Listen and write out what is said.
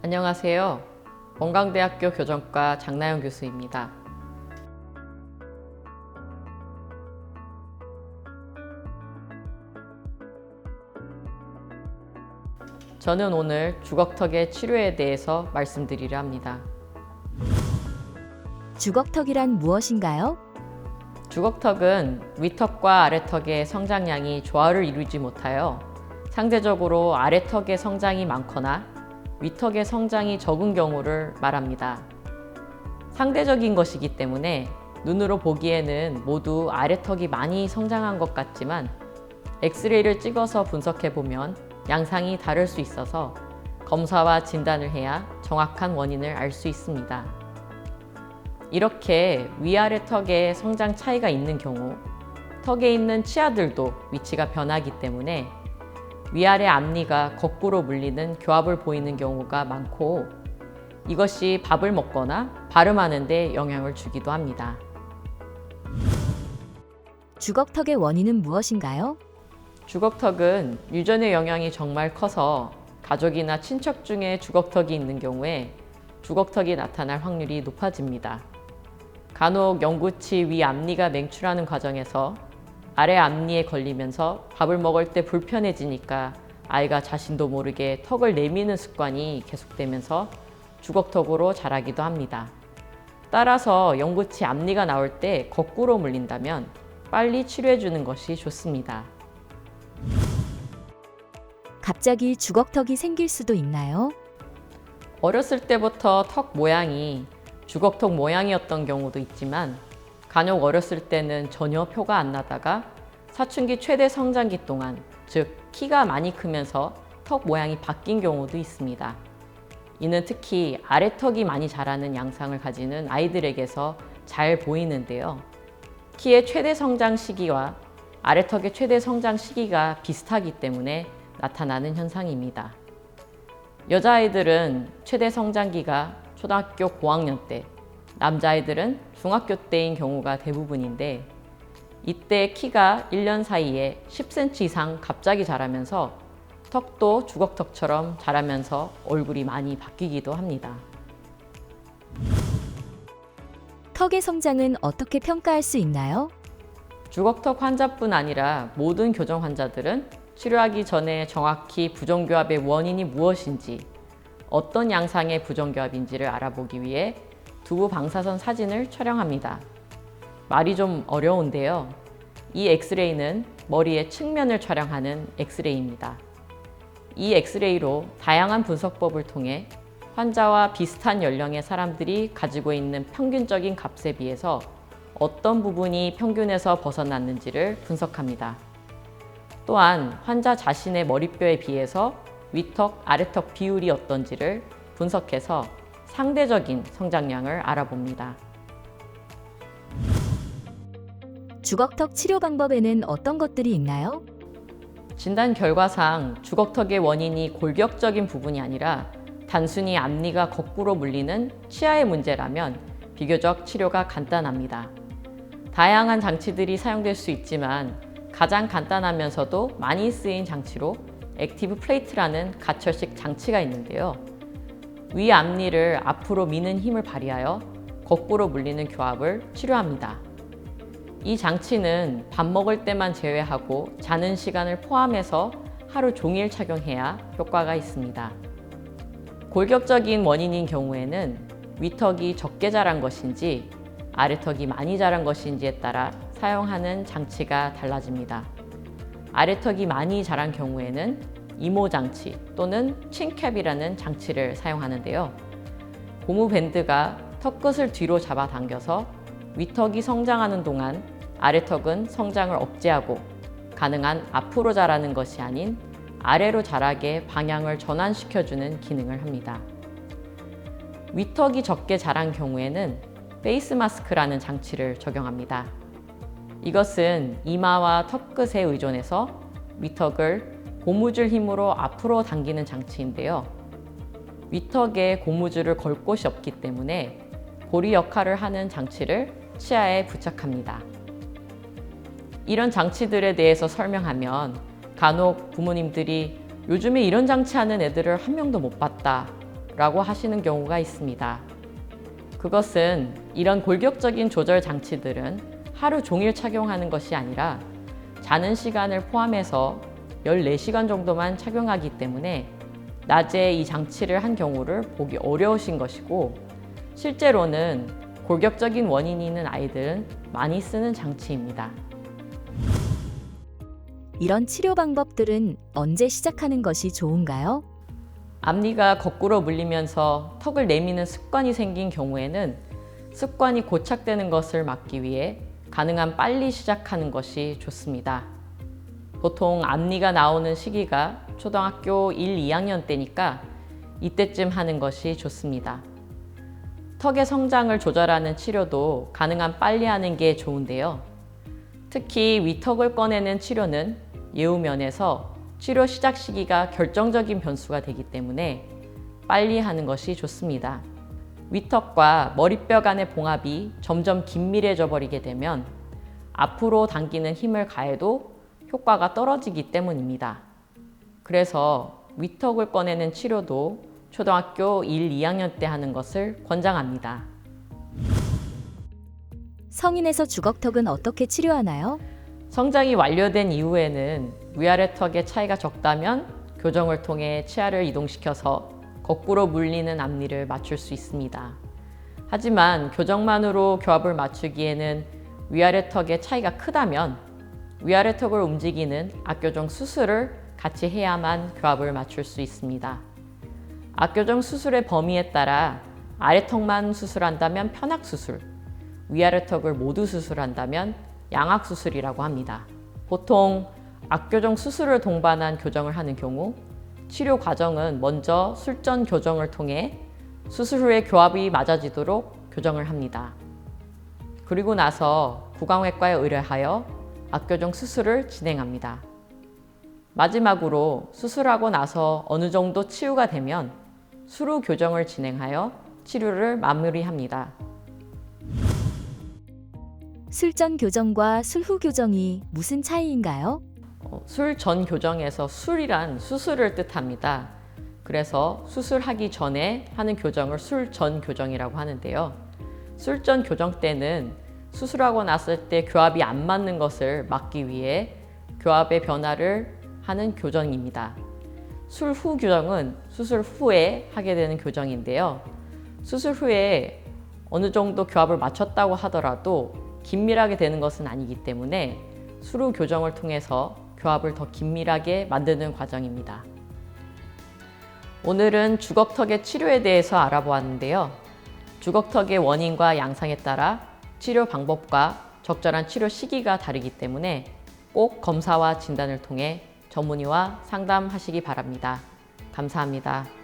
안녕하세요. 원광대학교 교정과 장나영 교수입니다. 저는 오늘 주걱턱의 치료에 대해서 말씀드리려 합니다. 주걱턱이란 무엇인가요? 주걱턱은 위턱과 아래턱의 성장량이 조화를 이루지 못하여 상대적으로 아래턱의 성장이 많거나 위턱의 성장이 적은 경우를 말합니다. 상대적인 것이기 때문에 눈으로 보기에는 모두 아래턱이 많이 성장한 것 같지만 엑스레이를 찍어서 분석해보면 양상이 다를 수 있어서 검사와 진단을 해야 정확한 원인을 알 수 있습니다. 이렇게 위아래 턱에 성장 차이가 있는 경우 턱에 있는 치아들도 위치가 변하기 때문에 위아래 앞니가 거꾸로 물리는 교합을 보이는 경우가 많고 이것이 밥을 먹거나 발음하는 데 영향을 주기도 합니다. 주걱턱의 원인은 무엇인가요? 주걱턱은 유전의 영향이 정말 커서 가족이나 친척 중에 주걱턱이 있는 경우에 주걱턱이 나타날 확률이 높아집니다. 간혹 영구치 위 앞니가 맹출하는 과정에서 아래 앞니에 걸리면서 밥을 먹을 때 불편해지니까 아이가 자신도 모르게 턱을 내미는 습관이 계속되면서 주걱턱으로 자라기도 합니다. 따라서 영구치 앞니가 나올 때 거꾸로 물린다면 빨리 치료해 주는 것이 좋습니다. 갑자기 주걱턱이 생길 수도 있나요? 어렸을 때부터 턱 모양이 주걱턱 모양이었던 경우도 있지만 간혹 어렸을 때는 전혀 표가 안 나다가 사춘기 최대 성장기 동안, 즉 키가 많이 크면서 턱 모양이 바뀐 경우도 있습니다. 이는 특히 아래턱이 많이 자라는 양상을 가지는 아이들에게서 잘 보이는데요. 키의 최대 성장 시기와 아래턱의 최대 성장 시기가 비슷하기 때문에 나타나는 현상입니다. 여자아이들은 최대 성장기가 초등학교 고학년 때, 남자아이들은 중학교 때인 경우가 대부분인데 이때 키가 1년 사이에 10cm 이상 갑자기 자라면서 턱도 주걱턱처럼 자라면서 얼굴이 많이 바뀌기도 합니다. 턱의 성장은 어떻게 평가할 수 있나요? 주걱턱 환자뿐 아니라 모든 교정 환자들은 치료하기 전에 정확히 부정교합의 원인이 무엇인지, 어떤 양상의 부정교합인지를 알아보기 위해 두부 방사선 사진을 촬영합니다. 말이 좀 어려운데요. 이 엑스레이는 머리의 측면을 촬영하는 엑스레이입니다. 이 엑스레이로 다양한 분석법을 통해 환자와 비슷한 연령의 사람들이 가지고 있는 평균적인 값에 비해서 어떤 부분이 평균에서 벗어났는지를 분석합니다. 또한 환자 자신의 머리뼈에 비해서 위턱, 아래턱 비율이 어떤지를 분석해서 상대적인 성장량을 알아봅니다. 주걱턱 치료 방법에는 어떤 것들이 있나요? 진단 결과상 주걱턱의 원인이 골격적인 부분이 아니라 단순히 앞니가 거꾸로 물리는 치아의 문제라면 비교적 치료가 간단합니다. 다양한 장치들이 사용될 수 있지만 가장 간단하면서도 많이 쓰인 장치로 액티브 플레이트라는 가철식 장치가 있는데요. 위 앞니를 앞으로 미는 힘을 발휘하여 거꾸로 물리는 교합을 치료합니다. 이 장치는 밥 먹을 때만 제외하고 자는 시간을 포함해서 하루 종일 착용해야 효과가 있습니다. 골격적인 원인인 경우에는 위턱이 적게 자란 것인지 아래턱이 많이 자란 것인지에 따라 사용하는 장치가 달라집니다. 아래턱이 많이 자란 경우에는 이모 장치 또는 칭캡이라는 장치를 사용하는데요. 고무 밴드가 턱끝을 뒤로 잡아당겨서 위턱이 성장하는 동안 아래턱은 성장을 억제하고 가능한 앞으로 자라는 것이 아닌 아래로 자라게 방향을 전환시켜주는 기능을 합니다. 위턱이 적게 자란 경우에는 페이스 마스크라는 장치를 적용합니다. 이것은 이마와 턱끝에 의존해서 위턱을 고무줄 힘으로 앞으로 당기는 장치인데요. 위턱에 고무줄을 걸 곳이 없기 때문에 고리 역할을 하는 장치를 치아에 부착합니다. 이런 장치들에 대해서 설명하면 간혹 부모님들이 요즘에 이런 장치 하는 애들을 한 명도 못 봤다 라고 하시는 경우가 있습니다. 그것은 이런 골격적인 조절 장치들은 하루 종일 착용하는 것이 아니라 자는 시간을 포함해서 14시간 정도만 착용하기 때문에 낮에 이 장치를 한 경우를 보기 어려우신 것이고, 실제로는 골격적인 원인이 있는 아이들은 많이 쓰는 장치입니다. 이런 치료 방법들은 언제 시작하는 것이 좋은가요? 앞니가 거꾸로 물리면서 턱을 내미는 습관이 생긴 경우에는 습관이 고착되는 것을 막기 위해 가능한 빨리 시작하는 것이 좋습니다. 보통 앞니가 나오는 시기가 초등학교 1, 2학년 때니까 이때쯤 하는 것이 좋습니다. 턱의 성장을 조절하는 치료도 가능한 빨리 하는 게 좋은데요. 특히 위턱을 꺼내는 치료는 예후면에서 치료 시작 시기가 결정적인 변수가 되기 때문에 빨리 하는 것이 좋습니다. 위턱과 머리뼈 간의 봉합이 점점 긴밀해져 버리게 되면 앞으로 당기는 힘을 가해도 효과가 떨어지기 때문입니다. 그래서 위턱을 꺼내는 치료도 초등학교 1, 2학년 때 하는 것을 권장합니다. 성인에서 주걱턱은 어떻게 치료하나요? 성장이 완료된 이후에는 위아래 턱의 차이가 적다면 교정을 통해 치아를 이동시켜서 거꾸로 물리는 앞니를 맞출 수 있습니다. 하지만 교정만으로 교합을 맞추기에는 위아래 턱의 차이가 크다면 위아래 턱을 움직이는 앞교정 수술을 같이 해야만 교합을 맞출 수 있습니다. 앞교정 수술의 범위에 따라 아래턱만 수술한다면 편악수술, 위아래 턱을 모두 수술한다면 양악수술이라고 합니다. 보통 앞교정 수술을 동반한 교정을 하는 경우 치료 과정은 먼저 술전 교정을 통해 수술 후에 교합이 맞아지도록 교정을 합니다. 그리고 나서 구강외과에 의뢰하여 앞교정 수술을 진행합니다. 마지막으로 수술하고 나서 어느 정도 치유가 되면 수루 교정을 진행하여 치료를 마무리합니다. 술전 교정과 술 후 교정이 무슨 차이인가요? 술 전 교정에서 술이란 수술을 뜻합니다. 그래서 수술하기 전에 하는 교정을 술 전 교정이라고 하는데요. 술 전 교정 때는 수술하고 났을 때 교합이 안 맞는 것을 막기 위해 교합의 변화를 하는 교정입니다. 술 후 교정은 수술 후에 하게 되는 교정인데요. 수술 후에 어느 정도 교합을 맞췄다고 하더라도 긴밀하게 되는 것은 아니기 때문에 술 후 교정을 통해서 교합을 더 긴밀하게 만드는 과정입니다. 오늘은 주걱턱의 치료에 대해서 알아보았는데요. 주걱턱의 원인과 양상에 따라 치료 방법과 적절한 치료 시기가 다르기 때문에 꼭 검사와 진단을 통해 전문의와 상담하시기 바랍니다. 감사합니다.